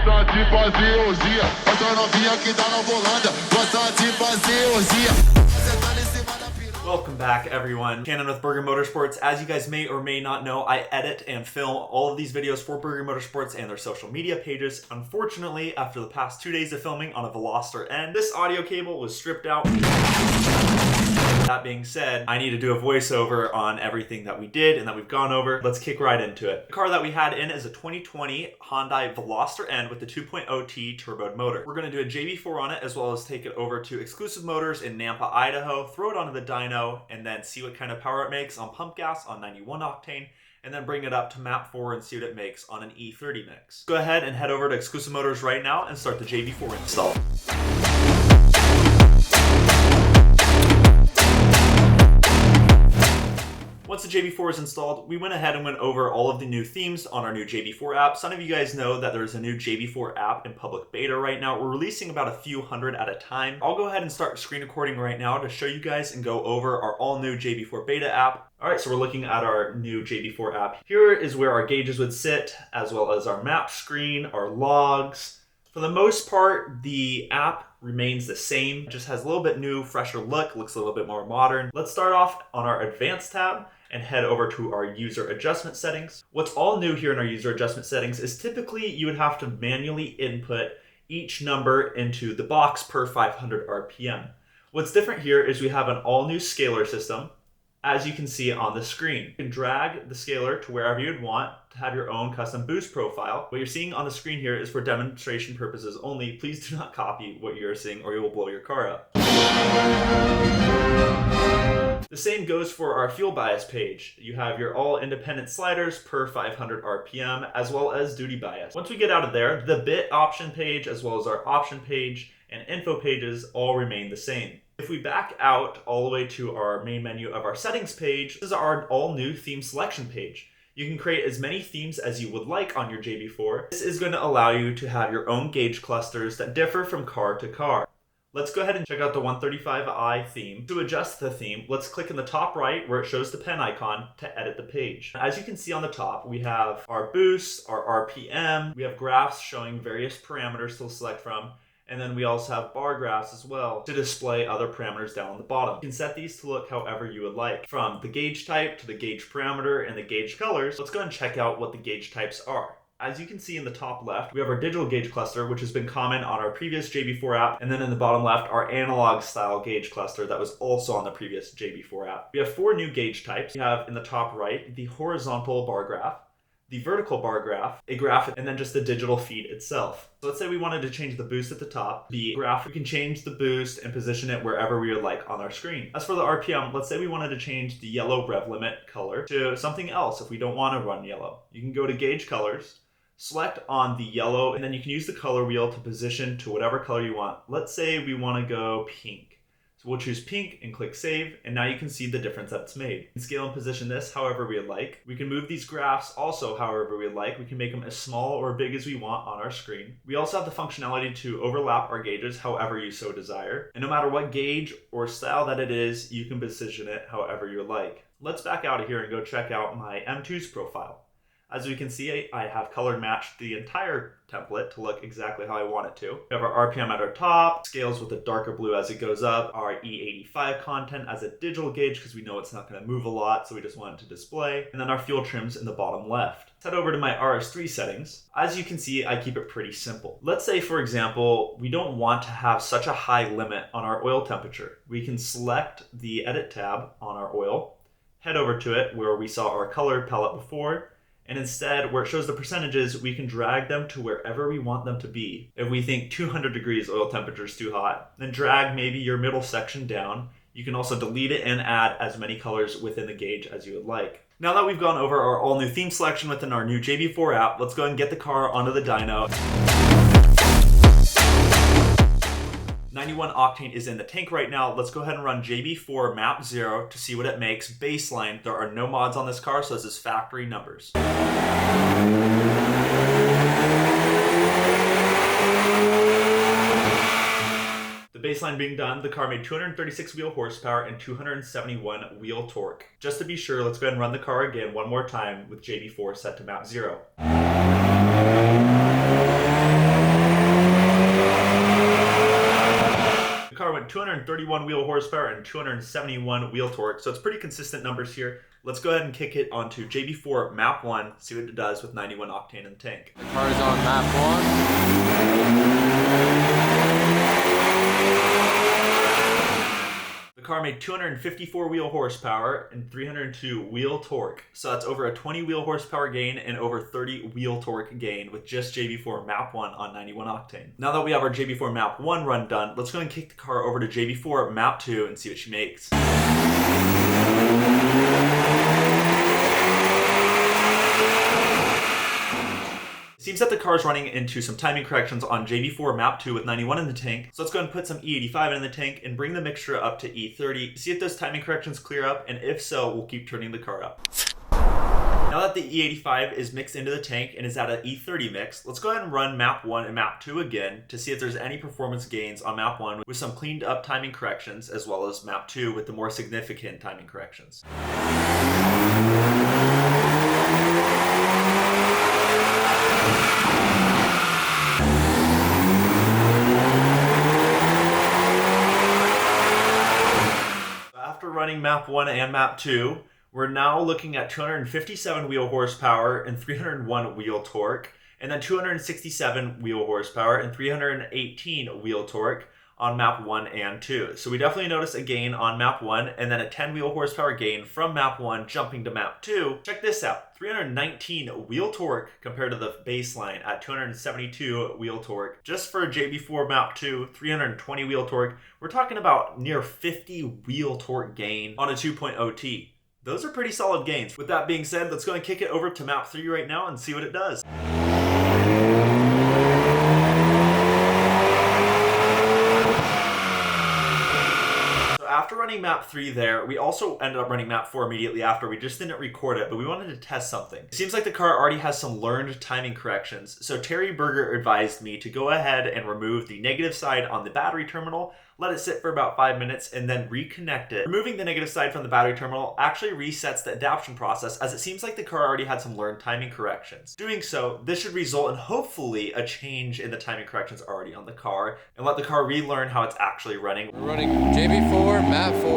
Gosta de fazer orgia, essa novinha que tá na volanda. Gosta de fazer orgia. Welcome back, everyone. Shannon with Burger Motorsports. As you guys may or may not know, I edit and film all of these videos for Burger Motorsports and their social media pages. Unfortunately, after the past 2 days of filming on a Veloster N, this audio cable was stripped out. That being said, I need to do a voiceover on everything that we did and that we've gone over. Let's kick right into it. The car that we had in is a 2020 Hyundai Veloster N with the 2.0T turboed motor. We're going to do a JB4 on it, as well as take it over to Exclusive Motors in Nampa, Idaho, throw it onto the dyno, and then see what kind of power it makes on pump gas on 91 octane, and then bring it up to map 4 and see what it makes on an E30 mix. Go ahead and head over to Exclusive Motors right now and start the JB4 install. Once the JB4 is installed, we went ahead and went over all of the new themes on our new JB4 app. Some of you guys know that there's a new JB4 app in public beta right now. We're releasing about a few hundred at a time. I'll go ahead and start screen recording right now to show you guys and go over our all new JB4 beta app. All right, so we're looking at our new JB4 app. Here is where our gauges would sit, as well as our map screen, our logs. For the most part, the app remains the same. It just has a little bit new, fresher look, looks a little bit more modern. Let's start off on our advanced tab and head over to our user adjustment settings. What's all new here in our user adjustment settings is typically you would have to manually input each number into the box per 500 RPM. What's different here is we have an all new scaler system, as you can see on the screen. You can drag the scaler to wherever you'd want to have your own custom boost profile. What you're seeing on the screen here is for demonstration purposes only. Please do not copy what you're seeing or you will blow your car up. The same goes for our fuel bias page. You have your all independent sliders per 500 RPM, as well as duty bias. Once we get out of there, the bit option page, as well as our option page and info pages all remain the same. If we back out all the way to our main menu of our settings page, this is our all new theme selection page. You can create as many themes as you would like on your JB4. This is going to allow you to have your own gauge clusters that differ from car to car. Let's go ahead and check out the 135i theme. To adjust the theme, let's click in the top right where it shows the pen icon to edit the page. As you can see on the top, we have our boost, our RPM, we have graphs showing various parameters to select from, and then we also have bar graphs as well to display other parameters down on the bottom. You can set these to look however you would like, from the gauge type to the gauge parameter and the gauge colors. Let's go and check out what the gauge types are. As you can see in the top left, we have our digital gauge cluster, which has been common on our previous JB4 app. And then in the bottom left, our analog style gauge cluster that was also on the previous JB4 app. We have 4 new gauge types. We have in the top right, the horizontal bar graph, the vertical bar graph, a graph, and then just the digital feed itself. So let's say we wanted to change the boost at the top. The graph, we can change the boost and position it wherever we would like on our screen. As for the RPM, let's say we wanted to change the yellow rev limit color to something else if we don't want to run yellow. You can go to gauge colors, select on the yellow, and then you can use the color wheel to position to whatever color you want. Let's say we want to go pink. So we'll choose pink and click save, and now you can see the difference that's made. We can scale and position this however we would like. We can move these graphs also however we would like. We can make them as small or big as we want on our screen. We also have the functionality to overlap our gauges however you so desire. And no matter what gauge or style that it is, you can position it however you would like. Let's back out of here and go check out my M2's profile. As we can see, I have color matched the entire template to look exactly how I want it to. We have our RPM at our top, scales with a darker blue as it goes up, our E85 content as a digital gauge because we know it's not going to move a lot, so we just want it to display, and then our fuel trims in the bottom left. Let's head over to my RS3 settings. As you can see, I keep it pretty simple. Let's say, for example, we don't want to have such a high limit on our oil temperature. We can select the edit tab on our oil, head over to it where we saw our color palette before, and instead, where it shows the percentages, we can drag them to wherever we want them to be. If we think 200 degrees oil temperature is too hot, then drag maybe your middle section down. You can also delete it and add as many colors within the gauge as you would like. Now that we've gone over our all new theme selection within our new JB4 app, let's go and get the car onto the dyno. 91 octane is in the tank right now. Let's go ahead and run JB4 map 0 to see what it makes. Baseline, there are no mods on this car, so this is factory numbers. The baseline being done, the car made 236 wheel horsepower and 271 wheel torque. Just to be sure, let's go ahead and run the car again one more time with JB4 set to map 0. 231 wheel horsepower and 271 wheel torque. So it's pretty consistent numbers here. Let's go ahead and kick it onto JB4 map 1, see what it does with 91 octane in the tank. The car is on map 1. The car made 254 wheel horsepower and 302 wheel torque. So that's over a 20 wheel horsepower gain and over 30 wheel torque gain with just JB4 map 1 on 91 octane. Now that we have our JB4 map 1 run done, let's go and kick the car over to JB4 map 2 and see what she makes. It seems that the car is running into some timing corrections on JB4 map 2 with 91 in the tank. So let's go ahead and put some E85 in the tank and bring the mixture up to E30. See if those timing corrections clear up, and if so, we'll keep turning the car up. Now that the E85 is mixed into the tank and is at an E30 mix, let's go ahead and run map 1 and map 2 again to see if there's any performance gains on map 1 with some cleaned up timing corrections, as well as map 2 with the more significant timing corrections. After running map 1 and map 2, we're now looking at 257 wheel horsepower and 301 wheel torque, and then 267 wheel horsepower and 318 wheel torque on map 1 and 2. So we definitely notice a gain on map 1 and then a 10 wheel horsepower gain from map 1 jumping to map 2. Check this out, 319 wheel torque compared to the baseline at 272 wheel torque. Just for JB4 map 2, 320 wheel torque, we're talking about near 50 wheel torque gain on a 2.0 T. Those are pretty solid gains. With that being said, let's go and kick it over to map 3 right now and see what it does. After running map 3 there, we also ended up running map 4 immediately after. We just didn't record it, but we wanted to test something. It seems like the car already has some learned timing corrections, so Terry Berger advised me to go ahead and remove the negative side on the battery terminal, let it sit for about 5 minutes, and then reconnect it. Removing the negative side from the battery terminal actually resets the adaptation process, as it seems like the car already had some learned timing corrections. Doing so, this should result in hopefully a change in the timing corrections already on the car, and let the car relearn how it's actually running. We're running JB4 map 4.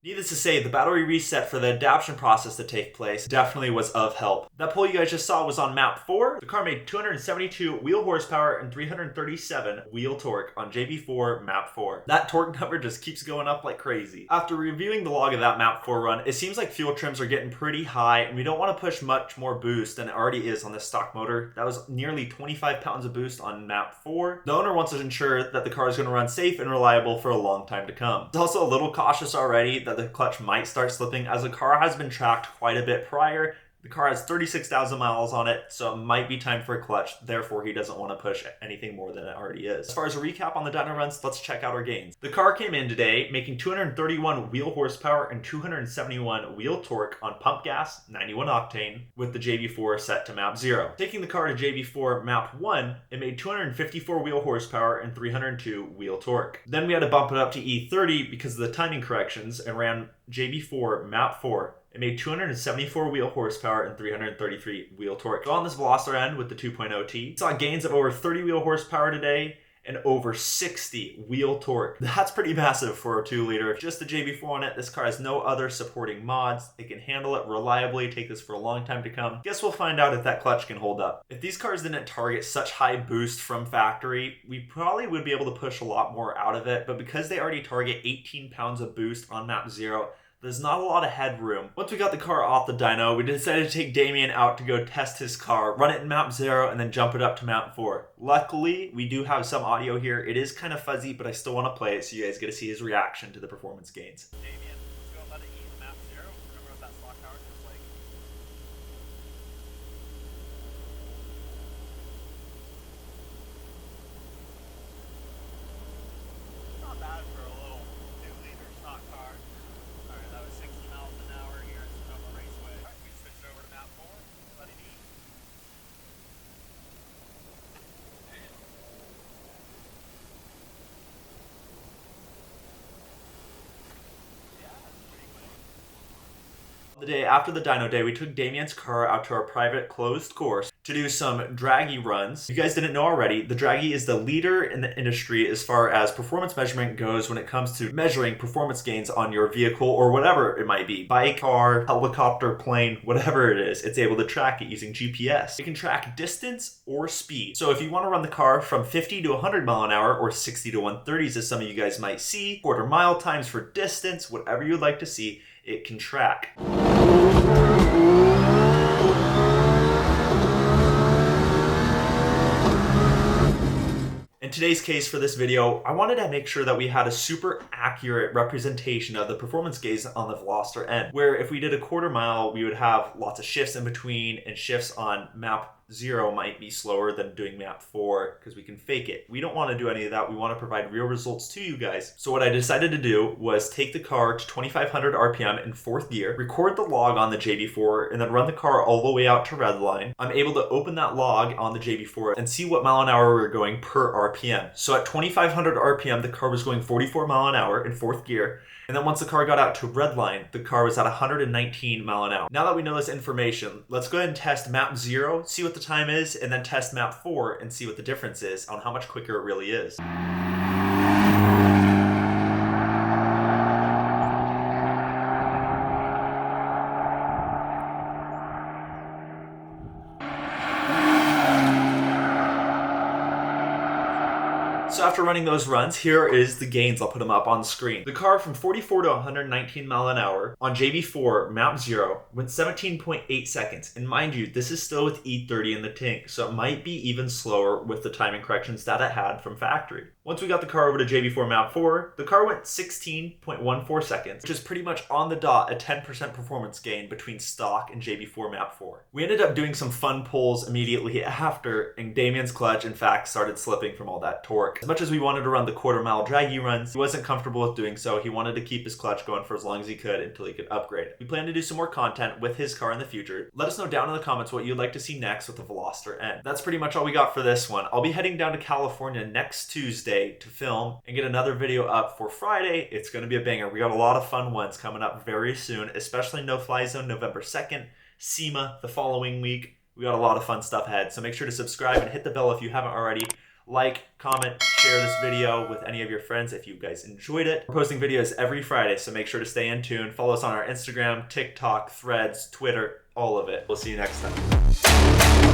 Needless to say, the battery reset for the adaptation process to take place definitely was of help. That pull you guys just saw was on map 4. The car made 272 wheel horsepower and 337 wheel torque on JB4 map 4. That torque number just keeps going up like crazy. After reviewing the log of that map 4 run, it seems like fuel trims are getting pretty high, and we don't want to push much more boost than it already is on this stock motor. That was nearly 25 pounds of boost on map 4. The owner wants to ensure that the car is going to run safe and reliable for a long time to come. It's also a little cautious already that the clutch might start slipping, as the car has been tracked quite a bit prior. The car has 36,000 miles on it, so it might be time for a clutch. Therefore, he doesn't want to push anything more than it already is. As far as a recap on the dyno runs, let's check out our gains. The car came in today making 231 wheel horsepower and 271 wheel torque on pump gas, 91 octane, with the JB4 set to map 0. Taking the car to JB4 map 1, it made 254 wheel horsepower and 302 wheel torque. Then we had to bump it up to E30 because of the timing corrections and ran JB4 map 4. It made 274 wheel horsepower and 333 wheel torque. So on this Veloster N with the 2.0 T, saw gains of over 30 wheel horsepower today and over 60 wheel torque. That's pretty massive for a 2-liter. Just the JB4 on it. This car has no other supporting mods. It can handle it reliably, take this for a long time to come. Guess we'll find out if that clutch can hold up. If these cars didn't target such high boost from factory, we probably would be able to push a lot more out of it, but because they already target 18 pounds of boost on map 0, there's not a lot of headroom. Once we got the car off the dyno, we decided to take Damien out to go test his car, run it in map 0, and then jump it up to map 4. Luckily, we do have some audio here. It is kind of fuzzy, but I still want to play it so you guys get to see his reaction to the performance gains. Damien, let's go about to eat map 0. Remember what that stock power is like. Not bad for a little 2-liter stock car. Alright, that was 60 miles an hour here at Sonoma Raceway. Alright, we switched over to map 4. Let it eat. Yeah, The day after the dyno day, we took Damien's car out to our private closed course to do some Dragy runs. If you guys didn't know already, the Dragy is the leader in the industry as far as performance measurement goes when it comes to measuring performance gains on your vehicle or whatever it might be. Bike, car, helicopter, plane, whatever it is, it's able to track it using GPS. It can track distance or speed. So if you want to run the car from 50 to 100 mile an hour or 60 to 130s as some of you guys might see, quarter mile times for distance, whatever you'd like to see, it can track. In today's case for this video, I wanted to make sure that we had a super accurate representation of the performance gains on the Veloster N, where if we did a quarter mile, we would have lots of shifts in between, and shifts on map 0 might be slower than doing map 4 because we can fake it. We don't want to do any of that. We want to provide real results to you guys. So what I decided to do was take the car to 2500 RPM in 4th gear, record the log on the JB4, and then run the car all the way out to redline. I'm able to open that log on the JB4 and see what mile an hour we're going per RPM. So at 2500 RPM, the car was going 44 mile an hour in 4th gear. And then once the car got out to redline, the car was at 119 mile an hour. Now that we know this information, let's go ahead and test map 0, see what the time is, and then test map 4 and see what the difference is on how much quicker it really is. So after running those runs, here is the gains. I'll put them up on screen. The car from 44 to 119 mile an hour on JB4 map 0 went 17.8 seconds. And mind you, this is still with E30 in the tank, so it might be even slower with the timing corrections that it had from factory. Once we got the car over to JB4 map 4, the car went 16.14 seconds, which is pretty much on the dot a 10% performance gain between stock and JB4 map 4. We ended up doing some fun pulls immediately after, and Damien's clutch in fact started slipping from all that torque. As much as we wanted to run the quarter mile Dragy runs, he wasn't comfortable with doing so. He wanted to keep his clutch going for as long as he could until he could upgrade it. We plan to do some more content with his car in the future. Let us know down in the comments what you'd like to see next with the Veloster N. That's pretty much all we got for this one. I'll be heading down to California next Tuesday to film and get another video up for Friday. It's going to be a banger. We got a lot of fun ones coming up very soon, especially No Fly Zone November 2nd, SEMA the following week. We got a lot of fun stuff ahead, so make sure to subscribe and hit the bell if you haven't already. Like, comment, share this video with any of your friends if you guys enjoyed it. We're posting videos every Friday, so make sure to stay in tune. Follow us on our Instagram, TikTok, Threads, Twitter, all of it. We'll see you next time.